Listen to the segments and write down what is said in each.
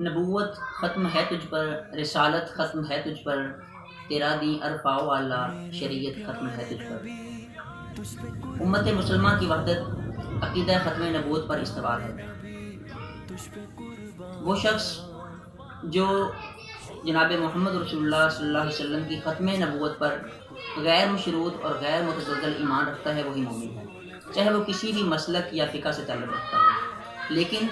نبوت ختم ہے تجھ پر، رسالت ختم ہے تجھ پر، تیرا دین ارفع و اعلیٰ، شریعت ختم ہے تجھ پر۔ امت مسلمہ کی وحدت عقیدہ ختم نبوت پر استوار ہے۔ وہ شخص جو جناب محمد رسول اللہ صلی اللہ علیہ وسلم کی ختم نبوت پر غیر مشروط اور غیر متزلزل ایمان رکھتا ہے وہی مومن ہے، چاہے وہ کسی بھی مسلک یا فقہ سے تعلق رکھتا ہے۔ لیکن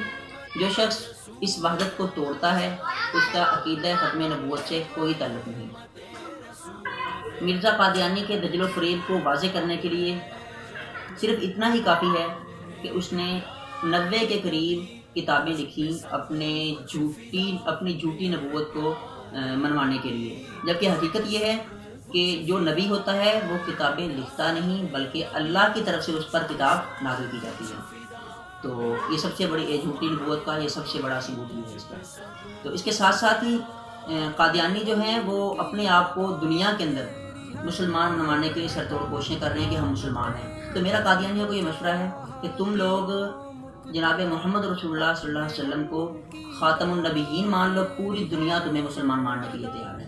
جو شخص اس وحدت کو توڑتا ہے اس کا عقیدہ ختم نبوت سے کوئی تعلق نہیں۔ مرزا قادیانی کے دجل و فریب کو واضح کرنے کے لیے صرف اتنا ہی کافی ہے کہ اس نے 90 کے قریب کتابیں لکھی اپنی جھوٹی نبوت کو منوانے کے لیے، جبکہ حقیقت یہ ہے کہ جو نبی ہوتا ہے وہ کتابیں لکھتا نہیں بلکہ اللہ کی طرف سے اس پر کتاب نازل کی جاتی ہے۔ تو یہ سب سے بڑی جھوٹی نبوت کا یہ سب سے بڑا ثبوت ہے اس کا۔ تو اس کے ساتھ ساتھ ہی قادیانی جو ہیں وہ اپنے آپ کو دنیا کے اندر مسلمان منوانے کے لیے سر توڑ کوششیں کر رہے ہیں کہ ہم مسلمان ہیں۔ تو میرا قادیانیوں کو یہ مشورہ ہے کہ تم لوگ جناب محمد رسول اللہ صلی اللہ علیہ وسلم کو خاتم النبیین مان لو، پوری دنیا تمہیں مسلمان ماننے کے لیے تیار ہے۔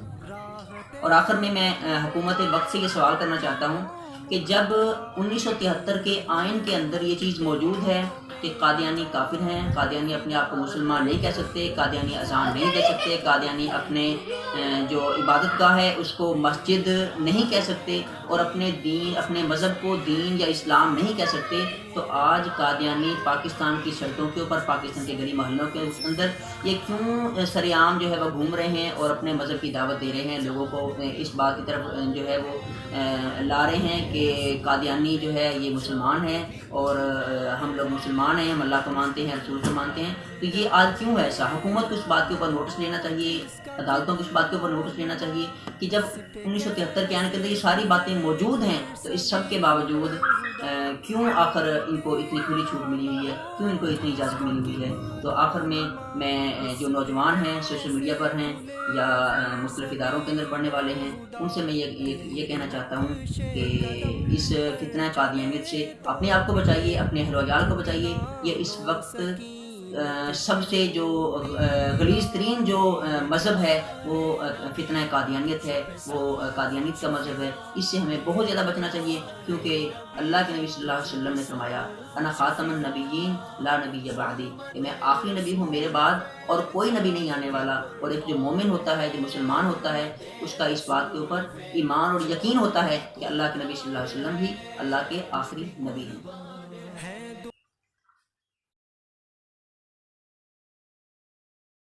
اور آخر میں حکومت وقت سے یہ سوال کرنا چاہتا ہوں کہ جب 1973 کے آئین کے اندر یہ چیز موجود ہے کہ قادیانی کافر ہیں، قادیانی اپنے آپ کو مسلمان نہیں کہہ سکتے، قادیانی اذان نہیں دے سکتے، قادیانی اپنے جو عبادت گاہ ہے اس کو مسجد نہیں کہہ سکتے، اور اپنے مذہب کو دین یا اسلام نہیں کہہ سکتے، تو آج قادیانی پاکستان کی سڑکوں کے اوپر، پاکستان کے گلی محلوں کے اندر یہ کیوں سر عام جو ہے وہ گھوم رہے ہیں اور اپنے مذہب کی دعوت دے رہے ہیں، لوگوں کو اس بات کی طرف جو ہے وہ لا رہے ہیں کہ قادیانی جو ہے یہ مسلمان ہے اور ہم لوگ مسلمان ہیں، ہم اللہ کو مانتے ہیں، رسول کو مانتے ہیں۔ تو یہ آج کیوں ہے ایسا؟ حکومت کو اس بات کے اوپر نوٹس لینا چاہیے، عدالتوں کو اس بات کے اوپر نوٹس لینا چاہیے کہ جب 1973 کے آنے کے اندر یہ ساری باتیں موجود ہیں تو اس سب کے باوجود کیوں آخر ان کو اتنی کھلی چھوٹ ملی ہوئی ہے، کیوں ان کو اتنی اجازت ملی ہوئی ہے۔ تو آخر میں جو نوجوان ہیں، سوشل میڈیا پر ہیں یا مختلف اداروں کے اندر پڑھنے والے ہیں، ان سے میں یہ کہنا چاہتا ہوں کہ اس فتنہ قادیانیت سے اپنے آپ کو بچائیے، اپنے اہل و عیال کو بچائیے۔ یہ اس وقت سب سے جو غلیظ ترین جو مذہب ہے وہ فتنہ قادیانیت ہے، وہ قادیانیت کا مذہب ہے۔ اس سے ہمیں بہت زیادہ بچنا چاہیے، کیونکہ اللہ کے نبی صلی اللہ علیہ وسلم نے فرمایا انا خاتم النبیین لا نبی بعدی، کہ میں آخری نبی ہوں، میرے بعد اور کوئی نبی نہیں آنے والا۔ اور ایک جو مومن ہوتا ہے، جو مسلمان ہوتا ہے، اس کا اس بات کے اوپر ایمان اور یقین ہوتا ہے کہ اللہ کے نبی صلی اللہ علیہ وسلم بھی اللہ کے آخری نبی ہیں۔